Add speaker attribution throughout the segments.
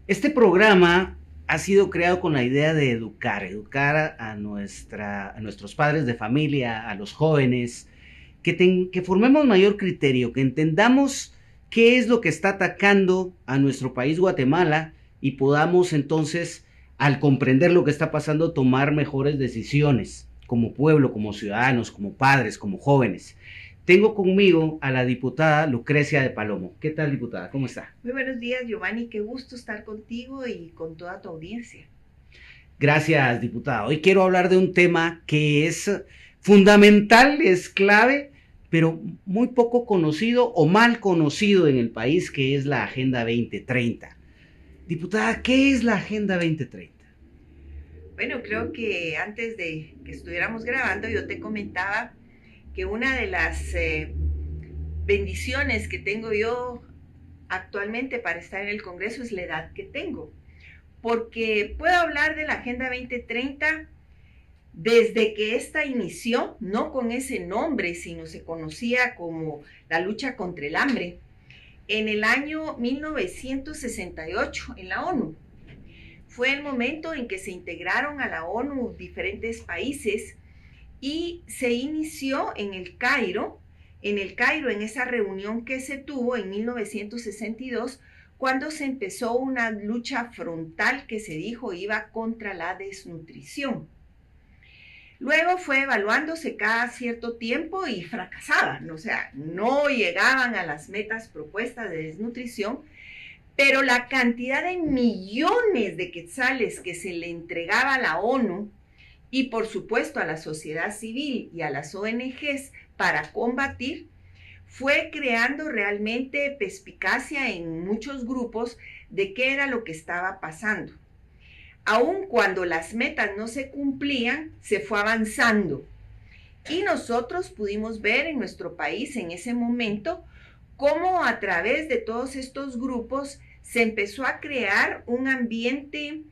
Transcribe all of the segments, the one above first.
Speaker 1: Este programa ha sido creado con la idea de educar a nuestros padres de familia, a los jóvenes, que formemos mayor criterio, que entendamos qué es lo que está atacando a nuestro país Guatemala y podamos entonces, al comprender lo que está pasando, tomar mejores decisiones como pueblo, como ciudadanos, como padres, como jóvenes. Tengo conmigo a la diputada Lucrecia de Palomo. ¿Qué tal, diputada? ¿Cómo está?
Speaker 2: Muy buenos días, Giovanni. Qué gusto estar contigo y con toda tu audiencia.
Speaker 1: Gracias, diputada. Hoy quiero hablar de un tema que es fundamental, es clave, pero muy poco conocido o mal conocido en el país, que es la Agenda 2030. Diputada, ¿qué es la Agenda 2030?
Speaker 2: Bueno, creo que antes de que estuviéramos grabando, yo te comentaba que una de las bendiciones que tengo yo actualmente para estar en el Congreso es la edad que tengo, porque puedo hablar de la Agenda 2030 desde que esta inició, no con ese nombre, sino se conocía como la lucha contra el hambre, en el año 1968 en la ONU. Fue el momento en que se integraron a la ONU diferentes países y se inició en esa reunión que se tuvo en 1962, cuando se empezó una lucha frontal que se dijo iba contra la desnutrición. Luego fue evaluándose cada cierto tiempo y fracasaban, o sea, no llegaban a las metas propuestas de desnutrición, pero la cantidad de millones de quetzales que se le entregaba a la ONU y por supuesto a la sociedad civil y a las ONGs para combatir, fue creando realmente perspicacia en muchos grupos de qué era lo que estaba pasando. Aun cuando las metas no se cumplían, se fue avanzando. Y nosotros pudimos ver en nuestro país en ese momento cómo a través de todos estos grupos se empezó a crear un ambiente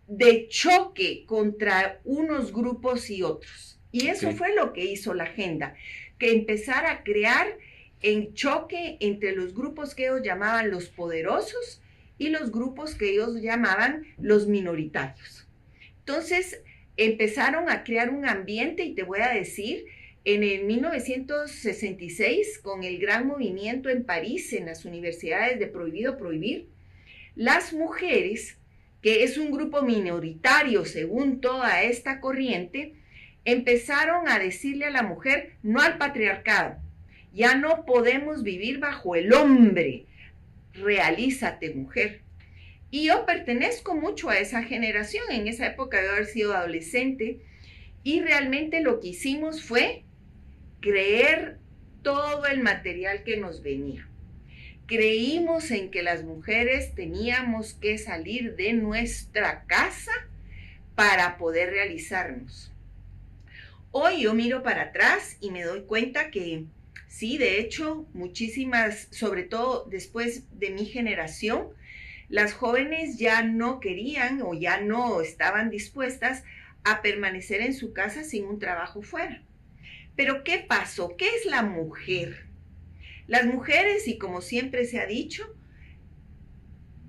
Speaker 2: de choque contra unos grupos y otros. Y eso fue lo que hizo la agenda, que empezara a crear en choque entre los grupos que ellos llamaban los poderosos y los grupos que ellos llamaban los minoritarios. Entonces empezaron a crear un ambiente, y te voy a decir, en el 1966, con el gran movimiento en París, en las universidades de prohibido prohibir, las mujeres, que es un grupo minoritario según toda esta corriente, empezaron a decirle a la mujer, no al patriarcado, ya no podemos vivir bajo el hombre, realízate mujer. Y yo pertenezco mucho a esa generación, en esa época de haber sido adolescente, y realmente lo que hicimos fue creer todo el material que nos venía. Creímos en que las mujeres teníamos que salir de nuestra casa para poder realizarnos. Hoy yo miro para atrás y me doy cuenta que sí, de hecho, muchísimas, sobre todo después de mi generación, las jóvenes ya no querían o ya no estaban dispuestas a permanecer en su casa sin un trabajo fuera. Pero ¿qué pasó? ¿Qué es la mujer? Las mujeres, y como siempre se ha dicho,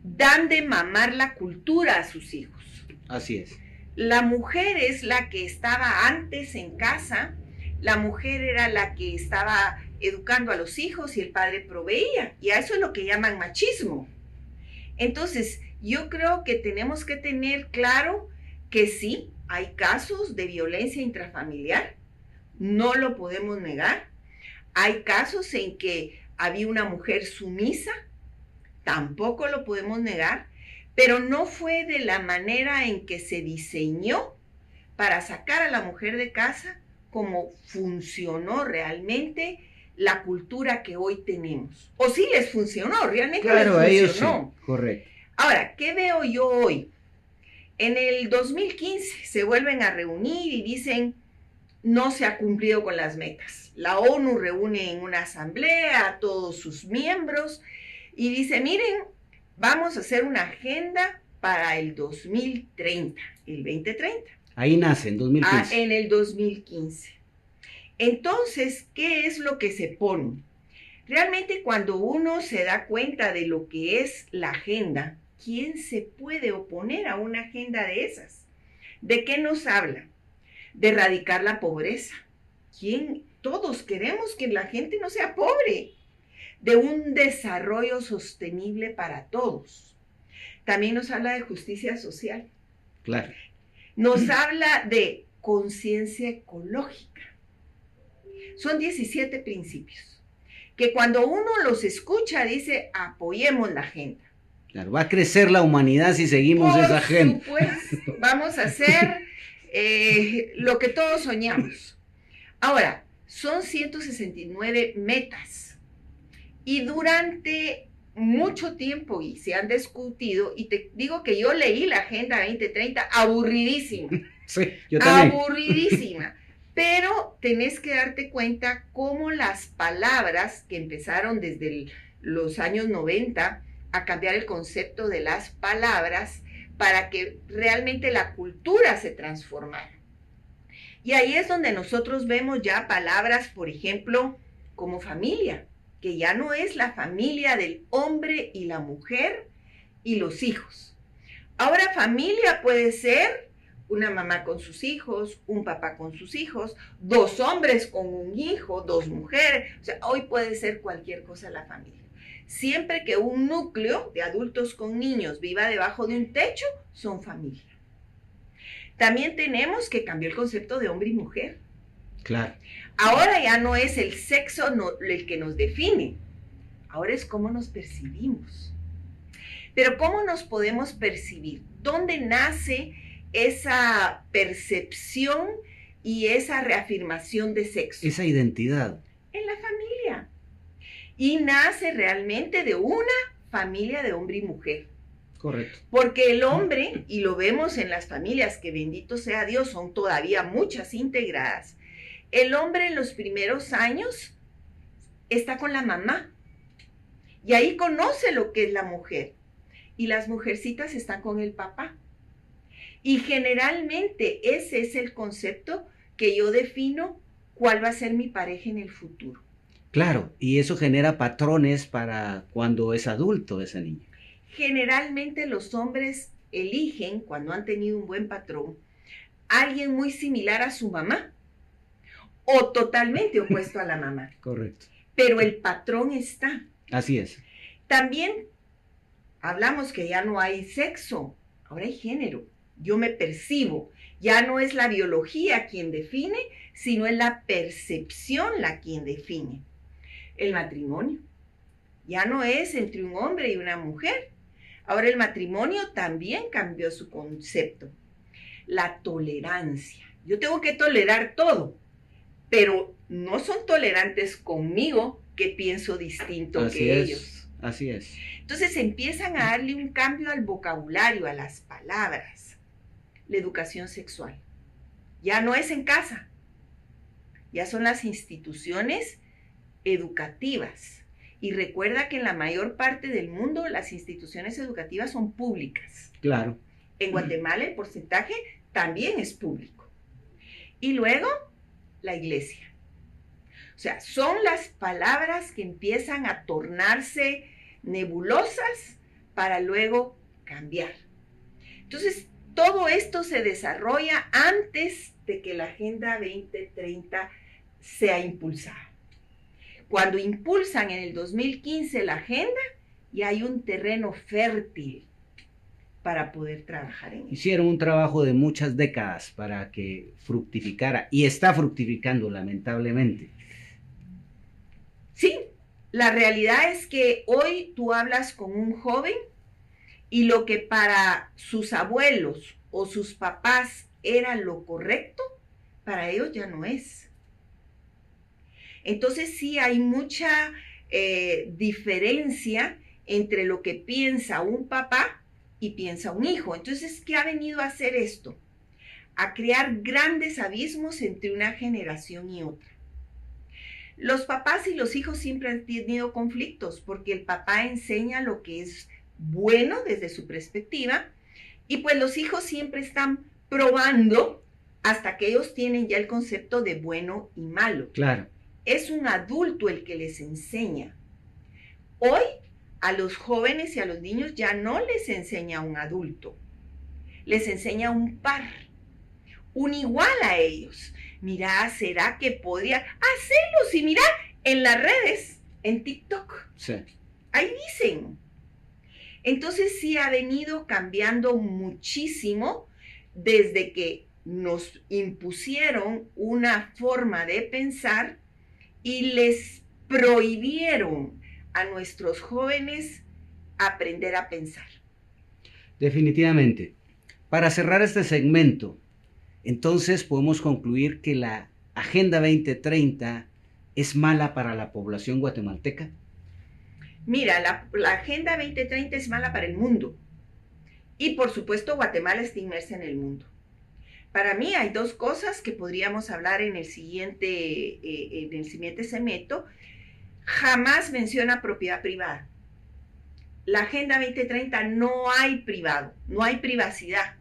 Speaker 2: dan de mamar la cultura a sus hijos.
Speaker 1: Así es.
Speaker 2: La mujer es la que estaba antes en casa, la mujer era la que estaba educando a los hijos y el padre proveía, y a eso es lo que llaman machismo. Entonces, yo creo que tenemos que tener claro que sí, hay casos de violencia intrafamiliar, no lo podemos negar. Hay casos en que había una mujer sumisa, tampoco lo podemos negar, pero no fue de la manera en que se diseñó para sacar a la mujer de casa como funcionó realmente la cultura que hoy tenemos. O sí les funcionó, realmente
Speaker 1: Claro,
Speaker 2: les
Speaker 1: ellos
Speaker 2: funcionó.
Speaker 1: sí, correcto.
Speaker 2: Ahora, ¿qué veo yo hoy? En el 2015 se vuelven a reunir y dicen, no se ha cumplido con las metas. La ONU reúne en una asamblea a todos sus miembros y dice, miren, vamos a hacer una agenda para el 2030, el 2030.
Speaker 1: Ahí nace, en 2015.
Speaker 2: En el 2015. Entonces, ¿qué es lo que se pone? Realmente cuando uno se da cuenta de lo que es la agenda, ¿quién se puede oponer a una agenda de esas? ¿De qué nos habla? De erradicar la pobreza. ¿Quién? Todos queremos que la gente no sea pobre. De un desarrollo sostenible para todos. También nos habla de justicia social.
Speaker 1: Claro.
Speaker 2: Nos habla de conciencia ecológica. Son 17 principios que cuando uno los escucha dice, apoyemos la agenda.
Speaker 1: Claro, va a crecer la humanidad si seguimos esa agenda.
Speaker 2: Por supuesto, vamos a hacer lo que todos soñamos. Ahora, son 169 metas y durante mucho tiempo y se han discutido, y te digo que yo leí la Agenda 2030 aburridísima.
Speaker 1: Sí, yo también.
Speaker 2: Aburridísima. Pero tenés que darte cuenta cómo las palabras que empezaron desde los años 90 a cambiar el concepto de las palabras para que realmente la cultura se transformara. Y ahí es donde nosotros vemos ya palabras, por ejemplo, como familia, que ya no es la familia del hombre y la mujer y los hijos. Ahora familia puede ser una mamá con sus hijos, un papá con sus hijos, dos hombres con un hijo, dos mujeres. O sea, hoy puede ser cualquier cosa la familia. Siempre que un núcleo de adultos con niños viva debajo de un techo, son familia. También tenemos que cambiar el concepto de hombre y mujer.
Speaker 1: Claro.
Speaker 2: Ahora ya no es el sexo el que nos define, ahora es cómo nos percibimos. Pero ¿cómo nos podemos percibir? ¿Dónde nace esa percepción y esa reafirmación de sexo?
Speaker 1: Esa identidad.
Speaker 2: En la familia. Y nace realmente de una familia de hombre y mujer.
Speaker 1: Correcto.
Speaker 2: Porque el hombre, y lo vemos en las familias, que bendito sea Dios, son todavía muchas integradas, el hombre en los primeros años está con la mamá. Y ahí conoce lo que es la mujer. Y las mujercitas están con el papá. Y generalmente ese es el concepto que yo defino cuál va a ser mi pareja en el futuro.
Speaker 1: Claro, y eso genera patrones para cuando es adulto ese niño.
Speaker 2: Generalmente los hombres eligen, cuando han tenido un buen patrón, a alguien muy similar a su mamá o totalmente opuesto a la mamá.
Speaker 1: Correcto.
Speaker 2: Pero el patrón está.
Speaker 1: Así es.
Speaker 2: También hablamos que ya no hay sexo, ahora hay género. Yo me percibo. Ya no es la biología quien define, sino es la percepción la quien define. El matrimonio ya no es entre un hombre y una mujer. Ahora el matrimonio también cambió su concepto. La tolerancia. Yo tengo que tolerar todo, pero no son tolerantes conmigo que pienso distinto
Speaker 1: Así
Speaker 2: que
Speaker 1: es,
Speaker 2: ellos.
Speaker 1: Así es.
Speaker 2: Entonces empiezan a darle un cambio al vocabulario, a las palabras. La educación sexual. Ya no es en casa. Ya son las instituciones educativas. Y recuerda que en la mayor parte del mundo las instituciones educativas son públicas.
Speaker 1: Claro.
Speaker 2: En Guatemala el porcentaje también es público. Y luego, la iglesia. O sea, son las palabras que empiezan a tornarse nebulosas para luego cambiar. Entonces, todo esto se desarrolla antes de que la Agenda 2030 sea impulsada. Cuando impulsan en el 2015 la agenda, y hay un terreno fértil para poder trabajar en eso.
Speaker 1: Hicieron un trabajo de muchas décadas para que fructificara, y está fructificando lamentablemente.
Speaker 2: Sí, la realidad es que hoy tú hablas con un joven y lo que para sus abuelos o sus papás era lo correcto, para ellos ya no es. Entonces sí hay mucha diferencia entre lo que piensa un papá y piensa un hijo. Entonces, ¿qué ha venido a hacer esto? A crear grandes abismos entre una generación y otra. Los papás y los hijos siempre han tenido conflictos porque el papá enseña lo que es bueno desde su perspectiva y pues los hijos siempre están probando hasta que ellos tienen ya el concepto de bueno y malo.
Speaker 1: Claro.
Speaker 2: Es un adulto el que les enseña Hoy a los jóvenes y a los niños ya no les enseña un adulto, les enseña un par, un igual a ellos. Mira, ¿será que podría hacerlo? Si mira, en las redes, en TikTok,
Speaker 1: Sí.
Speaker 2: ahí dicen. Entonces sí ha venido cambiando muchísimo desde que nos impusieron una forma de pensar y les prohibieron a nuestros jóvenes aprender a pensar.
Speaker 1: Definitivamente. Para cerrar este segmento, entonces podemos concluir que la Agenda 2030 es mala para la población guatemalteca.
Speaker 2: Mira, la Agenda 2030 es mala para el mundo. Y por supuesto, Guatemala está inmersa en el mundo. Para mí hay dos cosas que podríamos hablar en el siguiente segmento. Jamás menciona propiedad privada. La Agenda 2030 no hay privado, no hay privacidad.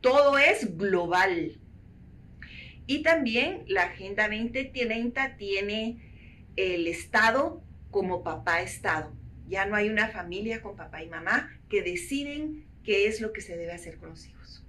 Speaker 2: Todo es global. Y también la Agenda 2030 tiene el Estado como papá Estado. Ya no hay una familia con papá y mamá que deciden qué es lo que se debe hacer con los hijos.